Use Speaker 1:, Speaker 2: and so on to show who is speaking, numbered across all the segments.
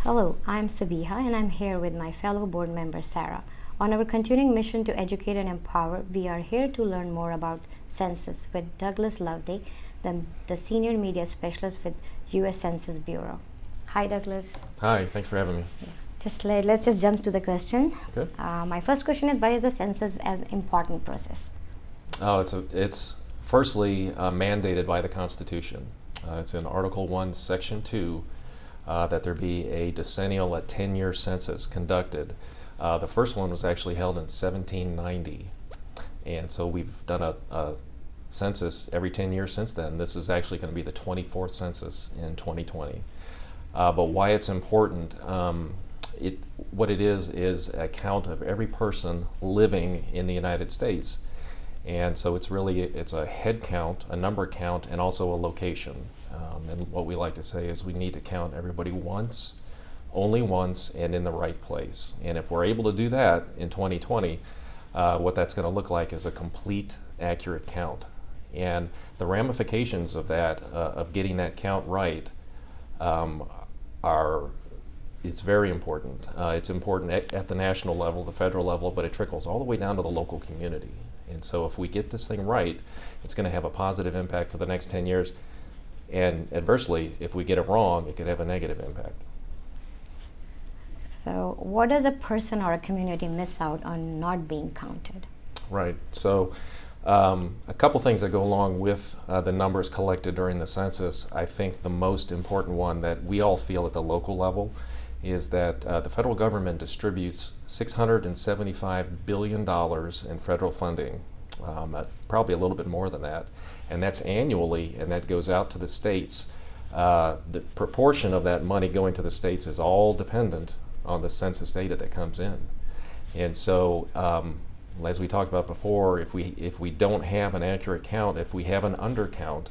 Speaker 1: Hello, I'm Sabiha and I'm here with my fellow board member Sarah. On our continuing mission to educate and empower, we are here to learn more about census with Douglas Loveday, the senior media specialist with U.S. Census Bureau. Hi, Douglas.
Speaker 2: Hi, thanks for having me.
Speaker 1: Let's just jump to the question.
Speaker 2: Okay.
Speaker 1: My first question is, why is the census an important process?
Speaker 2: It's firstly mandated by the Constitution. It's in Article 1, Section 2, that there be a decennial, a 10-year census conducted. The first one was actually held in 1790, and so we've done a census every 10 years since then. This is actually going to be the 24th census in 2020. But why it's important, what it is a count of every person living in the United States. And so it's a head count, a number count, and also a location. And what we like to say is we need to count everybody once, only once, and in the right place. And if we're able to do that in 2020, what that's going to look like is a complete, accurate count. And the ramifications of that, of getting that count right, it's very important. It's important at the national level, the federal level, but it trickles all the way down to the local community. And so if we get this thing right, it's going to have a positive impact for the next 10 years. And adversely, if we get it wrong, it could have a negative impact.
Speaker 1: So what does a person or a community miss out on not being counted?
Speaker 2: Right. So a couple things that go along with the numbers collected during the census. I think the most important one that we all feel at the local level is that the federal government distributes $675 billion in federal funding, probably a little bit more than that, and that's annually, and that goes out to the states. The proportion of that money going to the states is all dependent on the census data that comes in. And so, as we talked about before, if we don't have an accurate count, if we have an undercount,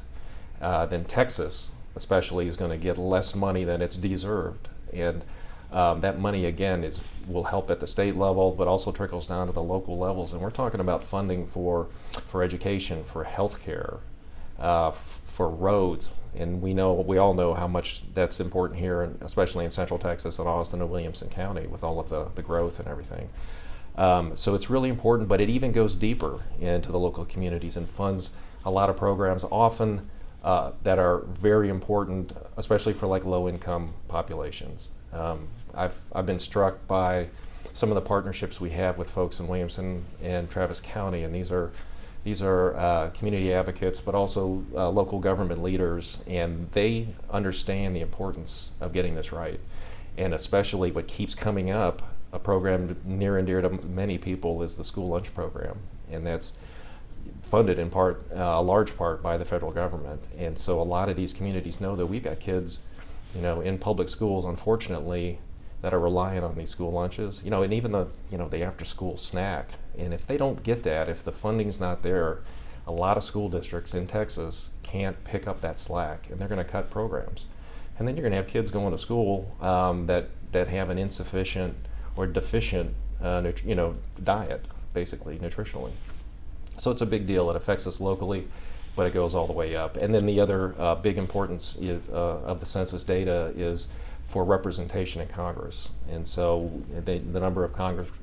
Speaker 2: then Texas especially is going to get less money than it's deserved. And that money, again, will help at the state level, but also trickles down to the local levels. And we're talking about funding for education, for healthcare, for roads. And we all know how much that's important here, and especially in Central Texas and Austin and Williamson County with all of the growth and everything. So it's really important, but it even goes deeper into the local communities and funds a lot of programs, often that are very important, especially for like low-income populations. I've been struck by some of the partnerships we have with folks in Williamson and Travis County, and these are community advocates, but also local government leaders, and they understand the importance of getting this right. And especially what keeps coming up, a program near and dear to many people, is the school lunch program, and that's funded in part, a large part, by the federal government. And so a lot of these communities know that we've got kids, in public schools, unfortunately, that are relying on these school lunches, and even the after-school snack. And if they don't get that, if the funding's not there, a lot of school districts in Texas can't pick up that slack, and they're going to cut programs. And then you're going to have kids going to school that have an insufficient or deficient, diet, basically, nutritionally. So it's a big deal. It affects us locally, but it goes all the way up. And then the other big importance of the census data is for representation in Congress. And so the number of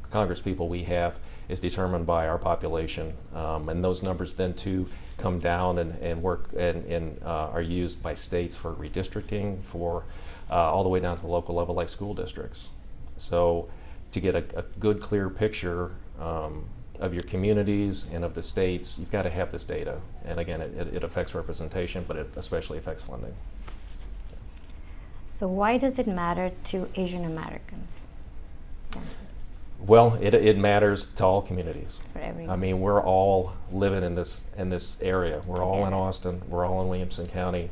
Speaker 2: Congress people we have is determined by our population. And those numbers then too come down and work and are used by states for redistricting, for all the way down to the local level, like school districts. So to get a good, clear picture of your communities and of the states, you've got to have this data. And again, it affects representation, but it especially affects funding.
Speaker 1: So why does it matter to Asian Americans?
Speaker 2: Well, it matters to all communities.
Speaker 1: For everyone.
Speaker 2: I mean, we're all living in this area. We're all in Austin. We're all in Williamson County.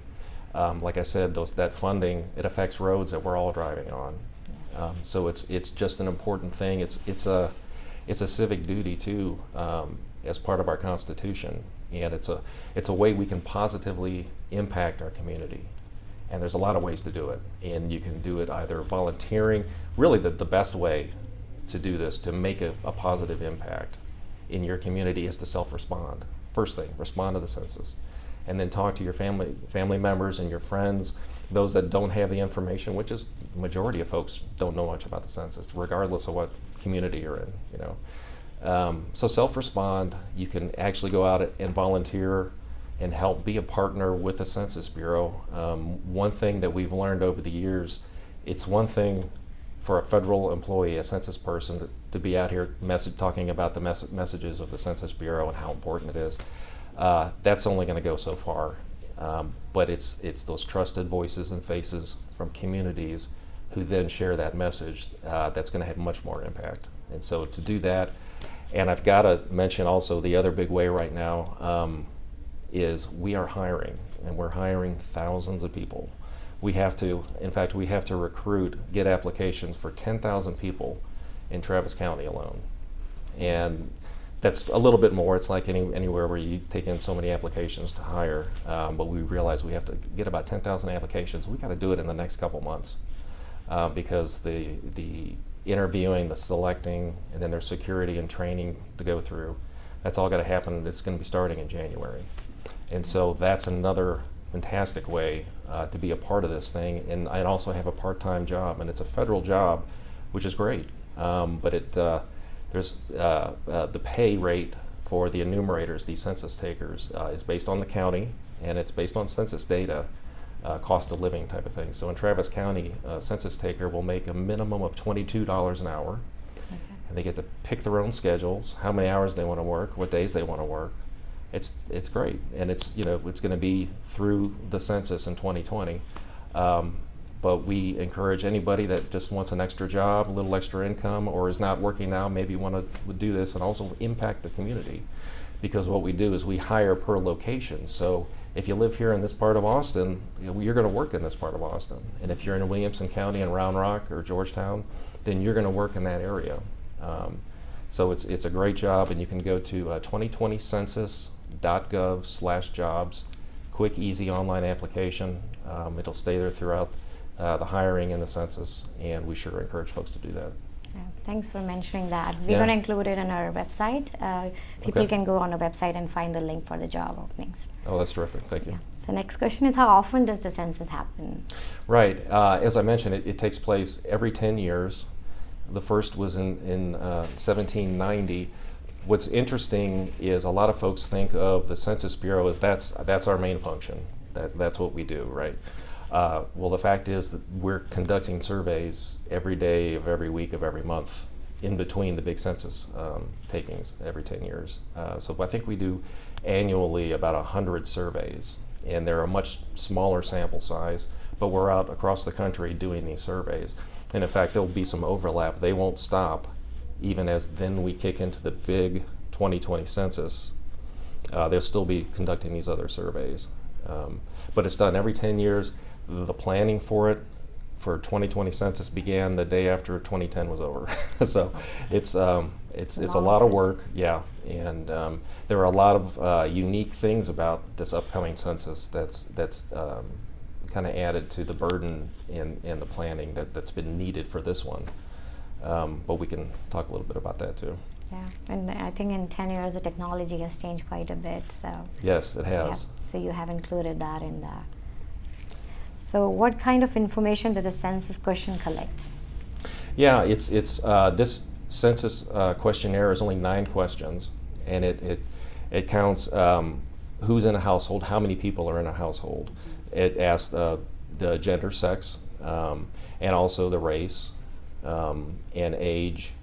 Speaker 2: Like I said, that funding, it affects roads that we're all driving on. So it's just an important thing. It's a civic duty too, as part of our Constitution, and it's a way we can positively impact our community. And there's a lot of ways to do it, and you can do it either volunteering. Really, the best way to do this, to make a positive impact in your community, is to self-respond. First thing, respond to the census. and then talk to your family members and your friends, those that don't have the information, which is the majority of folks don't know much about the census, regardless of what community you're in, you know. So self-respond. You can actually go out and volunteer and help be a partner with the Census Bureau. One thing that we've learned over the years, it's one thing for a federal employee, a census person, to be out here talking about the messages of the Census Bureau and how important it is. That's only going to go so far. But it's those trusted voices and faces from communities who then share that message that's going to have much more impact. And so to do that, and I've got to mention also the other big way right now is we are hiring, and we're hiring thousands of people. We have to recruit, get applications for 10,000 people in Travis County alone. And that's a little bit more. It's like anywhere where you take in so many applications to hire, but we realize we have to get about 10,000 applications. We got to do it in the next couple months because the interviewing, the selecting, and then there's security and training to go through. That's all got to happen. It's going to be starting in January. And so that's another fantastic way to be a part of this thing. And I also have a part-time job, and it's a federal job, which is great. But there's the pay rate for the enumerators, these census takers, is based on the county, and it's based on census data, cost of living type of thing. So in Travis County, a census taker will make a minimum of $22 an hour. Okay. And they get to pick their own schedules, how many hours they want to work, what days they want to work. It's great, and it's going to be through the census in 2020. But we encourage anybody that just wants an extra job, a little extra income, or is not working now, maybe want to do this and also impact the community. Because what we do is we hire per location. So if you live here in this part of Austin, you're going to work in this part of Austin. And if you're in Williamson County and Round Rock or Georgetown, then you're going to work in that area. So it's a great job, and you can go to 2020census.gov/jobs. Quick, easy online application. It'll stay there throughout the hiring and the census, and we sure encourage folks to do that.
Speaker 1: Yeah, thanks for mentioning that. We're going to include it on our website. People can go on our website and find the link for the job openings.
Speaker 2: Oh, that's terrific. Thank you.
Speaker 1: Yeah. So next question is, how often does the census happen?
Speaker 2: Right. As I mentioned, it takes place every 10 years. The first was in 1790. What's interesting is a lot of folks think of the Census Bureau as that's our main function. That's what we do, right? Well, the fact is that we're conducting surveys every day of every week of every month in between the big census takings every 10 years. So I think we do annually about 100 surveys, and they're a much smaller sample size, but we're out across the country doing these surveys. And in fact, there'll be some overlap. They won't stop even as then we kick into the big 2020 census. They'll still be conducting these other surveys. But it's done every 10 years. The planning for it for 2020 census began the day after 2010 was over. So it's a lot of work, yeah. And there are a lot of unique things about this upcoming census that's kind of added to the burden in the planning that's been needed for this one. But we can talk a little bit about that too.
Speaker 1: Yeah, and I think in 10 years the technology has changed quite a bit. So
Speaker 2: yes, it has.
Speaker 1: Yeah, so you have included that in that. So what kind of information does the census question collect? Yeah,
Speaker 2: it's this census questionnaire is only 9 questions, and it counts who's in a household, how many people are in a household. It asks the gender, sex, and also the race and age,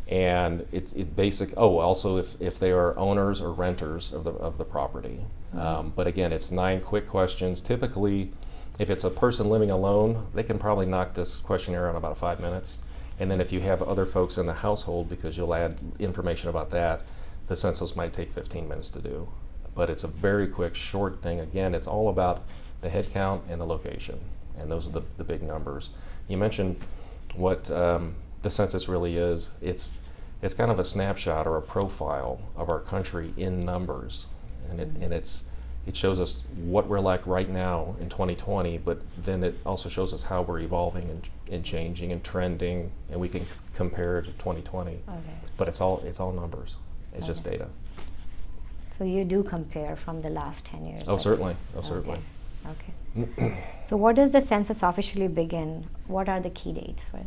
Speaker 2: and it's basic. Oh, also if they are owners or renters of the property. But again, it's 9 quick questions. Typically, if it's a person living alone, they can probably knock this questionnaire out in about 5 minutes. And then if you have other folks in the household, because you'll add information about that, the census might take 15 minutes to do. But it's a very quick, short thing. Again, it's all about the head count and the location, and those are the big numbers. You mentioned what the census really is. It's kind of a snapshot or a profile of our country in numbers, and it shows us what we're like right now in 2020, but then it also shows us how we're evolving and changing and trending, and we can compare it to 2020. Okay. But it's all numbers. It's just data.
Speaker 1: So you do compare from the last 10 years?
Speaker 2: Oh,
Speaker 1: like-
Speaker 2: certainly. Oh, certainly.
Speaker 1: Okay. So what does the census officially begin? What are the key dates for it?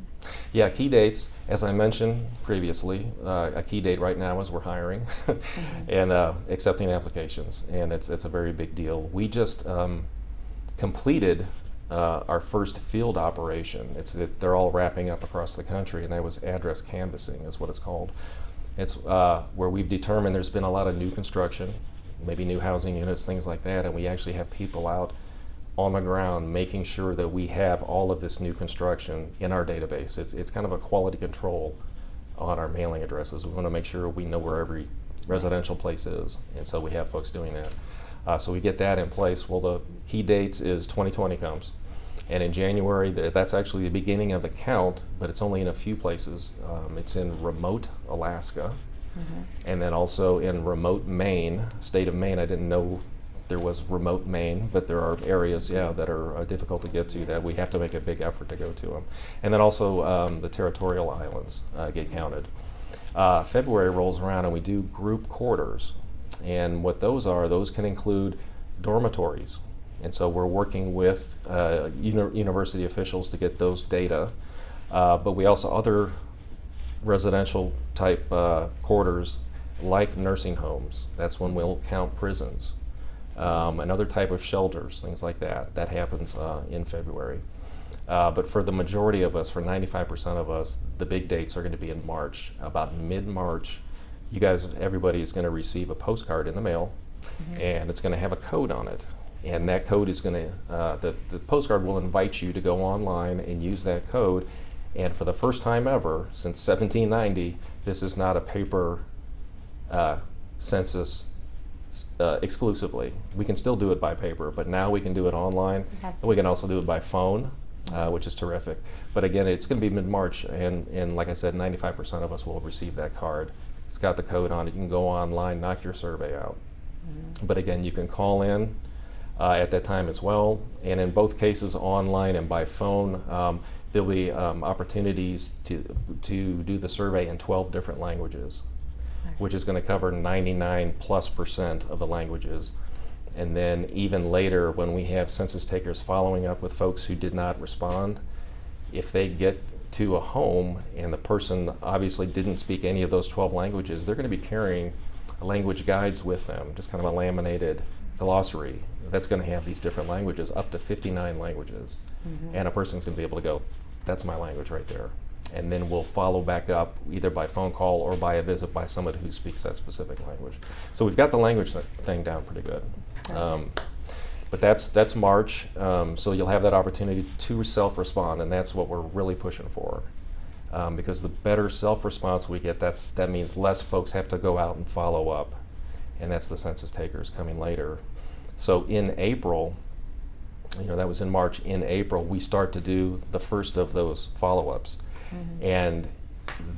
Speaker 2: Yeah, key dates, as I mentioned previously, a key date right now is we're hiring and accepting applications, and it's a very big deal. We just completed our first field operation. They're all wrapping up across the country, and that was address canvassing is what it's called. It's where we've determined there's been a lot of new construction, maybe new housing units, things like that, and we actually have people out on the ground making sure that we have all of this new construction in our database. It's kind of a quality control on our mailing addresses. We want to make sure we know where every residential place is, and so we have folks doing that. So we get that in place. Well, the key dates is 2020 comes, and in January, that's actually the beginning of the count, but it's only in a few places. It's in remote Alaska, and then also in remote Maine, state of Maine. I didn't know there was remote Maine, but there are areas, that are difficult to get to that we have to make a big effort to go to them. And then also the territorial islands get counted. February rolls around and we do group quarters. And what those can include dormitories. And so we're working with university officials to get those data. But we also, other residential type quarters like nursing homes. That's when we'll count prisons. Another type of shelters, things like that. That happens in February. But for the majority of us, for 95% of us, the big dates are going to be in March. About mid-March, everybody is going to receive a postcard in the mail, and it's going to have a code on it. And that code is going to, the postcard will invite you to go online and use that code. And for the first time ever, since 1790, this is not a paper census exclusively. We can still do it by paper, but now we can do it online. And we can also do it by phone, which is terrific. But again, it's going to be mid-March, and like I said, 95% of us will receive that card. It's got the code on it. You can go online, knock your survey out. But again, you can call in at that time as well. And in both cases, online and by phone, there'll be opportunities to do the survey in 12 different languages, which is going to cover 99+% of the languages. And then even later, when we have census takers following up with folks who did not respond, if they get to a home and the person obviously didn't speak any of those 12 languages, they're going to be carrying language guides with them, just kind of a laminated glossary that's going to have these different languages, up to 59 languages. And a person's going to be able to go, that's my language right there. And then we'll follow back up either by phone call or by a visit by somebody who speaks that specific language. So we've got the language thing down pretty good. But that's March, so you'll have that opportunity to self-respond, and that's what we're really pushing for. Because the better self-response we get, that means less folks have to go out and follow up, and that's the census takers coming later. So in April, that was in March, in April we start to do the first of those follow-ups. And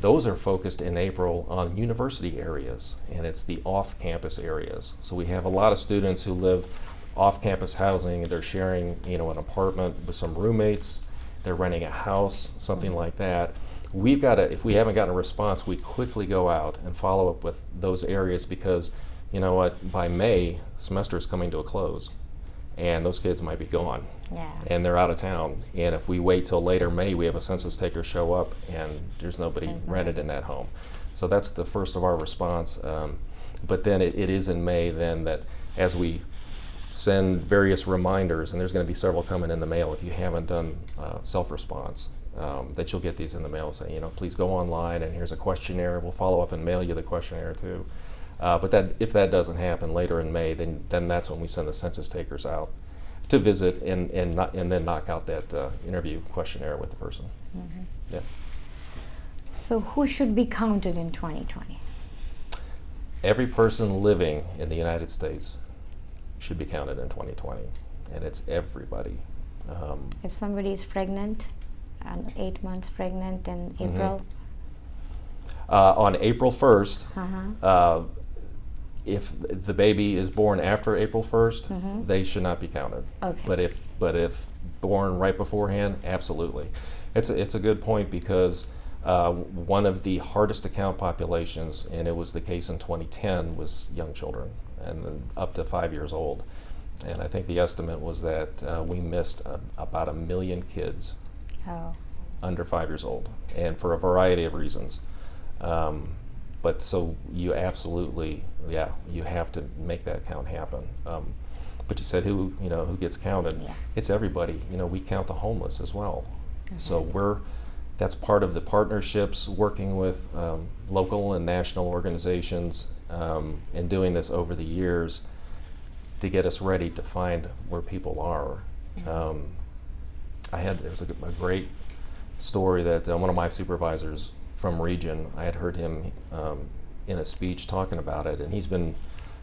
Speaker 2: those are focused in April on university areas, and it's the off-campus areas. So we have a lot of students who live off-campus housing. They're sharing, an apartment with some roommates. They're renting a house, something like that. We've got to, if we haven't gotten a response, we quickly go out and follow up with those areas because, by May, semester is coming to a close, and those kids might be gone. And they're out of town. And if we wait till later May, we have a census taker show up and there's nobody rented in that home. So that's the first of our response. But then it is in May then that as we send various reminders, and there's going to be several coming in the mail if you haven't done self-response, that you'll get these in the mail saying, please go online and here's a questionnaire. We'll follow up and mail you the questionnaire too. But if that doesn't happen later in May, then that's when we send the census takers out to visit and then knock out that interview questionnaire with the person. Yeah.
Speaker 1: So who should be counted in 2020?
Speaker 2: Every person living in the United States should be counted in 2020, and it's everybody.
Speaker 1: If somebody is pregnant, 8 months pregnant in April?
Speaker 2: On April 1st, if the baby is born after April 1st, they should not be counted.
Speaker 1: Okay.
Speaker 2: But if born right beforehand, absolutely. It's a good point because one of the hardest to count populations, and it was the case in 2010, was young children. and then up to 5 years old. And I think the estimate was that we missed about 1 million kids under 5 years old, and for a variety of reasons. But so you absolutely, you have to make that count happen. But you said who gets counted?
Speaker 1: Yeah.
Speaker 2: It's everybody. We count the homeless as well. So that's part of the partnerships, working with local and national organizations, and doing this over the years to get us ready to find where people are. There's a great story that one of my supervisors from region, I had heard him in a speech talking about it, and he's been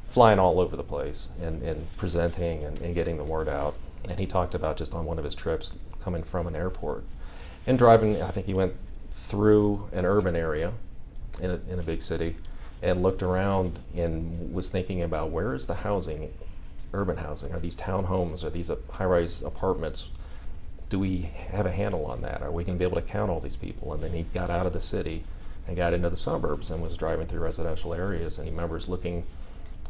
Speaker 2: flying all over the place and presenting and getting the word out. And he talked about just on one of his trips coming from an airport and driving, I think he went through an urban area in a big city and looked around and was thinking about, where is the housing, urban housing? Are these townhomes? Are these high-rise apartments? Do we have a handle on that? Are we going to be able to count all these people? And then he got out of the city and got into the suburbs and was driving through residential areas, and he remembers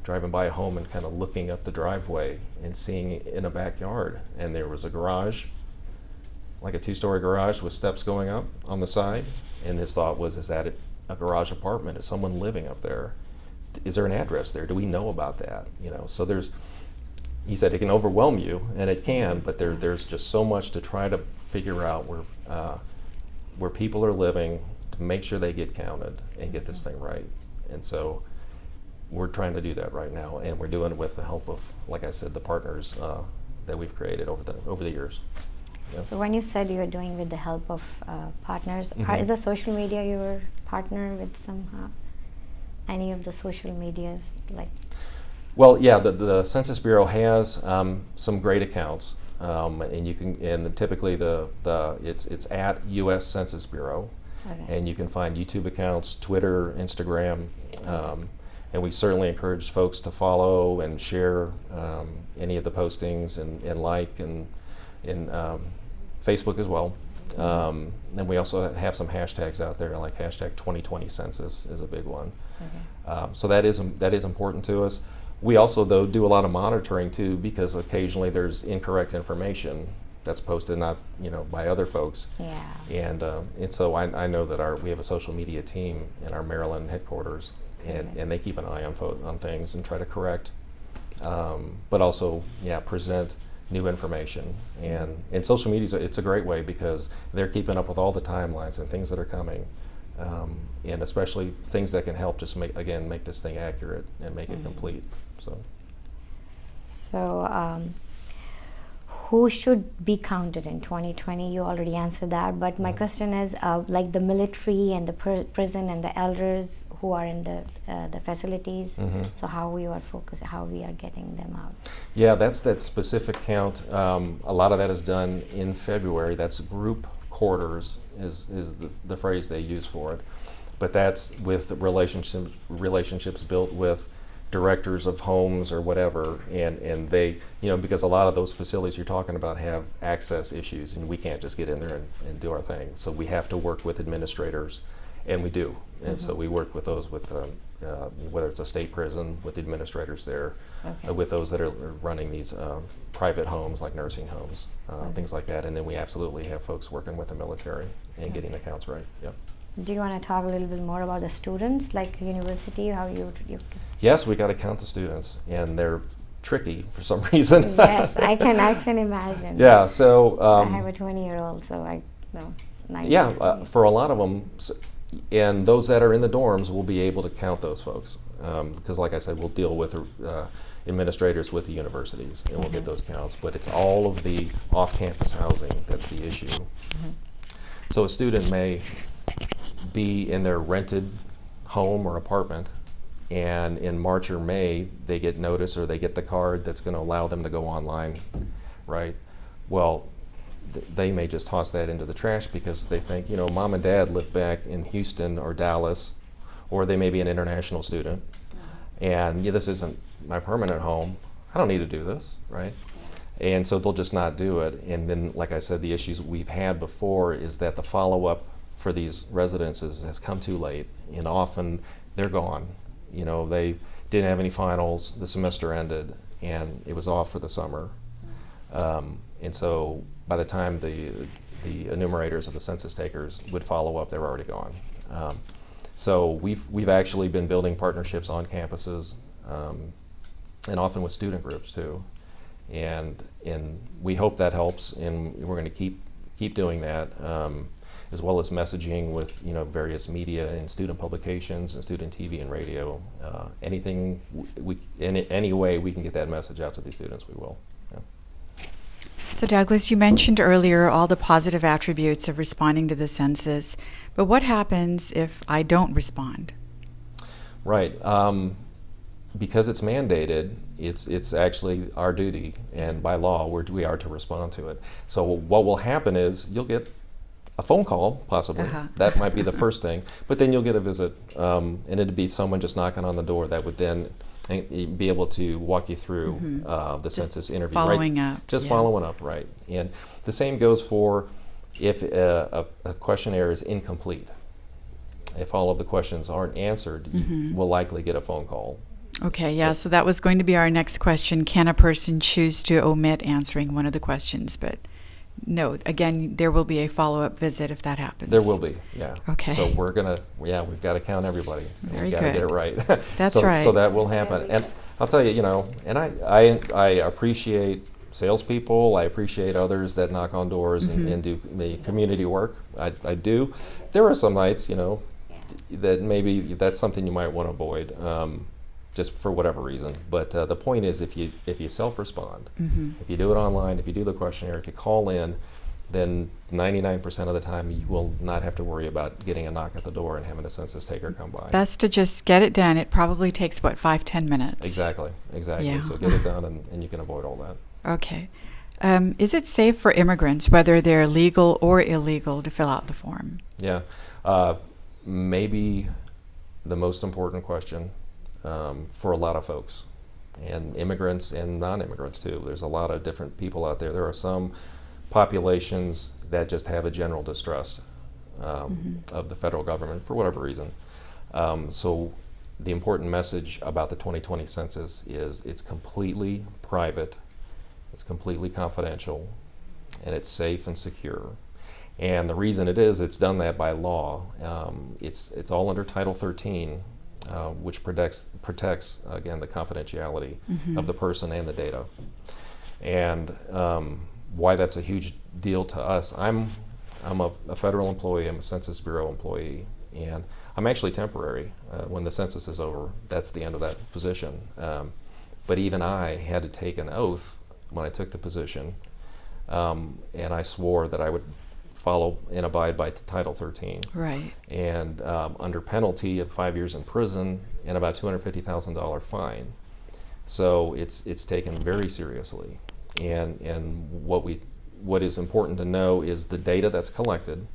Speaker 2: driving by a home and kind of looking up the driveway and seeing in a backyard, and there was a garage, like a 2-story garage with steps going up on the side, and his thought was, is that a garage apartment? Is someone living up there? Is there an address there? Do we know about that? So he said it can overwhelm you, and it can, but there's just so much to try to figure out where people are living, to make sure they get counted and get this thing right. And so we're trying to do that right now, and we're doing it with the help of, like I said, the partners that we've created over the years. Yeah.
Speaker 1: So when you said you were doing with the help of partners, is the social media your partner with somehow? Any of the social medias, like?
Speaker 2: Well, yeah, the Census Bureau has some great accounts, and you can, and typically it's at U.S. Census Bureau, and you can find YouTube accounts, Twitter, Instagram, and we certainly encourage folks to follow and share any of the postings and like and Facebook as well. And we also have some hashtags out there, like hashtag 2020 Census is a big one. So that is important to us. We also, though, do a lot of monitoring too, because occasionally there's incorrect information that's posted by other folks. And so I know that we have a social media team in our Maryland headquarters, and they keep an eye on things and try to correct, but also present new information. And social media, it's a great way because they're keeping up with all the timelines and things that are coming, and especially things that can help just make this thing accurate and make it complete.
Speaker 1: So who should be counted in 2020? You already answered that, but my question is, like the military and the prison and the elders who are in the facilities. So how we are getting them out? Yeah,
Speaker 2: that's that specific count. A lot of that is done in February. That's group quarters is the phrase they use for it, but that's with relationships built with directors of homes or whatever, and they, because a lot of those facilities you're talking about have access issues, and we can't just get in there and do our thing. So we have to work with administrators, and we do. And so we work with those whether it's a state prison, with the administrators there, with those that are running these private homes like nursing homes, things like that. And then we absolutely have folks working with the military and getting the counts right. Yep.
Speaker 1: Do you want to talk a little bit more about the students, like university, how you
Speaker 2: Yes, we got to count the students, and they're tricky for some reason.
Speaker 1: Yes, I can imagine.
Speaker 2: Yeah, so
Speaker 1: I have a 20-year-old, so I know.
Speaker 2: For a lot of them, and those that are in the dorms will be able to count those folks, because like I said, we'll deal with administrators with the universities, and we'll get those counts. But it's all of the off-campus housing that's the issue. So a student may be in their rented home or apartment, and in March or May they get notice or they get the card that's going to allow them to go online, right? Well, they may just toss that into the trash because they think, mom and dad live back in Houston or Dallas, or they may be an international student, and this isn't my permanent home. I don't need to do this, right? And so they'll just not do it. And then, like I said, the issues we've had before is that the follow-up for these residences has come too late, and often they're gone. They didn't have any finals, the semester ended, and it was off for the summer. And so by the time the enumerators of the census takers would follow up, they were already gone. So we've actually been building partnerships on campuses, and often with student groups too. And we hope that helps, and we're going to keep doing that, as well as messaging with various media and student publications and student TV and radio. Anything in any way we can get that message out to these students, we will. Yeah.
Speaker 3: So Douglas, you mentioned earlier all the positive attributes of responding to the census, but what happens if I don't respond?
Speaker 2: Right. Because it's mandated, it's actually our duty, and by law we are to respond to it. So what will happen is you'll get a phone call, possibly. That might be the first thing, but then you'll get a visit, and it'd be someone just knocking on the door that would then be able to walk you through the census interview.
Speaker 3: Following up.
Speaker 2: Just following up, right. And the same goes for if a questionnaire is incomplete. If all of the questions aren't answered, you will likely get a phone call.
Speaker 3: Okay, yeah, so that was going to be our next question. Can a person choose to omit answering one of the questions? But no, again, there will be a follow-up visit if that happens.
Speaker 2: There will be, yeah.
Speaker 3: Okay.
Speaker 2: So we've got to count everybody.
Speaker 3: Very
Speaker 2: We've got to get it right.
Speaker 3: That's right.
Speaker 2: So that will happen. And I'll tell you, and I appreciate salespeople. I appreciate others that knock on doors and do community work. I do. There are some nights, that maybe that's something you might want to avoid. Just for whatever reason. But the point is, if you self-respond, if you do it online, if you do the questionnaire, if you call in, then 99% of the time you will not have to worry about getting a knock at the door and having a census taker come by.
Speaker 3: Best to just get it done. It probably takes, 5-10 minutes?
Speaker 2: Exactly.
Speaker 3: Yeah.
Speaker 2: So get it done, and you can avoid all that.
Speaker 3: Okay. Is it safe for immigrants, whether they're legal or illegal, to fill out the form?
Speaker 2: Yeah. Maybe the most important question for a lot of folks, and immigrants and non-immigrants too. There's a lot of different people out there. There are some populations that just have a general distrust of the federal government for whatever reason. So the important message about the 2020 census is it's completely private, it's completely confidential, and it's safe and secure. And the reason it's done that by law. It's all under Title 13. Which protects again the confidentiality of the person and the data, and why that's a huge deal to us. I'm a federal employee. I'm a Census Bureau employee, and I'm actually temporary. When the census is over, that's the end of that position. But even I had to take an oath when I took the position, and I swore that I would follow and abide by Title 13.
Speaker 3: Right.
Speaker 2: And under penalty of 5 years in prison and about $250,000 fine. So it's taken very seriously. And what is important to know is the data that's collected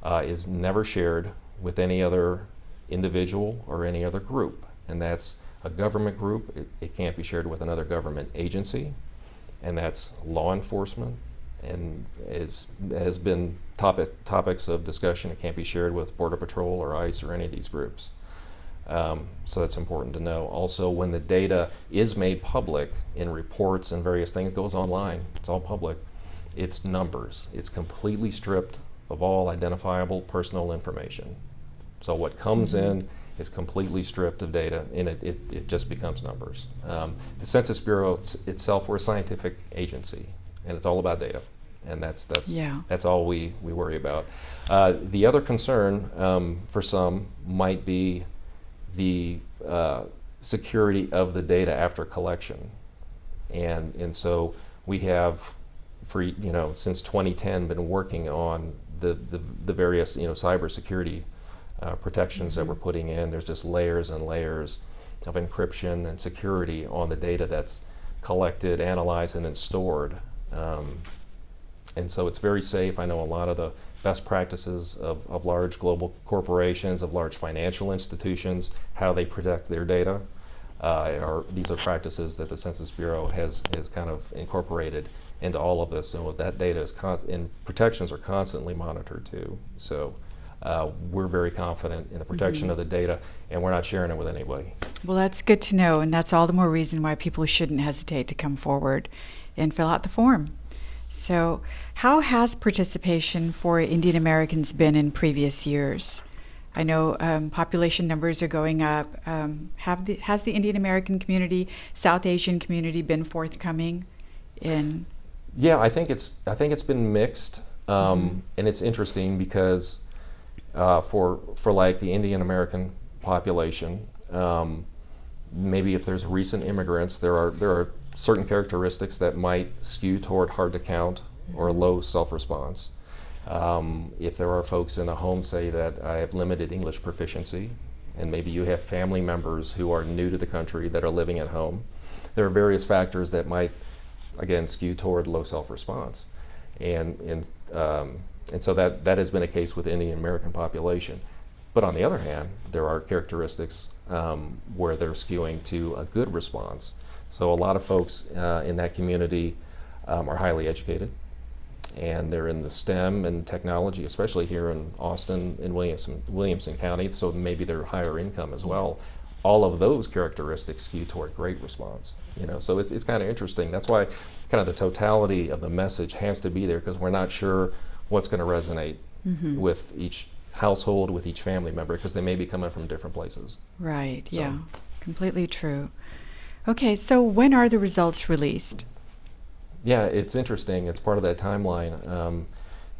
Speaker 2: is never shared with any other individual or any other group. And that's a government group. It can't be shared with another government agency. And that's law enforcement. And has been topics of discussion. It can't be shared with Border Patrol or ICE or any of these groups. So that's important to know. Also, when the data is made public in reports and various things, it goes online. It's all public. It's numbers. It's completely stripped of all identifiable personal information. So what comes in is completely stripped of data, and it just becomes numbers. The Census Bureau itself, we're a scientific agency, and it's all about data. And that's all we worry about. The other concern for some might be the security of the data after collection, and so we have since 2010 been working on the various cybersecurity protections that we're putting in. There's just layers and layers of encryption and security on the data that's collected, analyzed, and then stored. And so it's very safe. I know a lot of the best practices of large global corporations, of large financial institutions, how they protect their data. These are practices that the Census Bureau has kind of incorporated into all of this. So that data and protections are constantly monitored too. So we're very confident in the protection of the data, and we're not sharing it with anybody.
Speaker 3: Well, that's good to know, and that's all the more reason why people shouldn't hesitate to come forward and fill out the form. So, how has participation for Indian Americans been in previous years? I know population numbers are going up. Has the Indian American community, South Asian community, been forthcoming in?
Speaker 2: Yeah, I think it's been mixed, and it's interesting because for like the Indian American population, maybe if there's recent immigrants, there are certain characteristics that might skew toward hard to count or low self-response. If there are folks in the home, say, that I have limited English proficiency, and maybe you have family members who are new to the country that are living at home, there are various factors that might, again, skew toward low self-response. And so that has been a case with the Indian American population. But on the other hand, there are characteristics where they're skewing to a good response. So a lot of folks in that community are highly educated, and they're in the STEM and technology, especially here in Austin and Williamson County, so maybe they're higher income as well. All of those characteristics skew toward great response. So it's kind of interesting. That's why kind of the totality of the message has to be there, because we're not sure what's going to resonate with each household, with each family member, because they may be coming from different places.
Speaker 3: Right, so. Yeah, completely true. Okay, so when are the results released?
Speaker 2: Yeah, it's interesting. It's part of that timeline.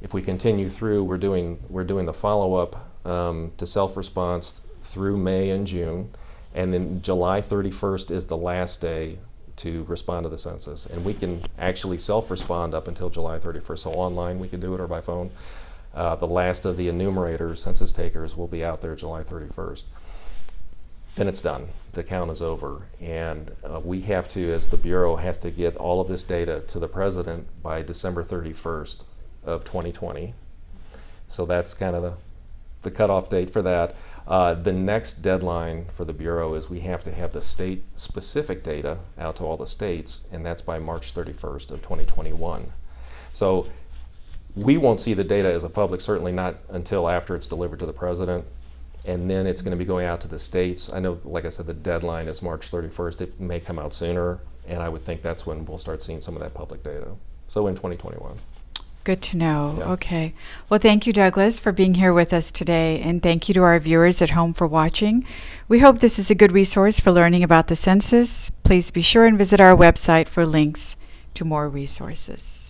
Speaker 2: If we continue through, we're doing the follow-up to self-response through May and June, and then July 31st is the last day to respond to the census. And we can actually self-respond up until July 31st. So online we can do it, or by phone. The last of the enumerators, census takers, will be out there July 31st. Then it's done. The count is over. And we have to, as the Bureau, has to get all of this data to the President by December 31st of 2020. So that's kind of the cutoff date for that. The next deadline for the Bureau is we have to have the state-specific data out to all the states, and that's by March 31st of 2021. So we won't see the data as a public, certainly not until after it's delivered to the President, and then it's going to be going out to the states. I know, like I said, the deadline is March 31st. It may come out sooner, and I would think that's when we'll start seeing some of that public data. So in 2021.
Speaker 3: Good to know.
Speaker 2: Yeah.
Speaker 3: Okay. Well, thank you, Douglas, for being here with us today, and thank you to our viewers at home for watching. We hope this is a good resource for learning about the census. Please be sure and visit our website for links to more resources.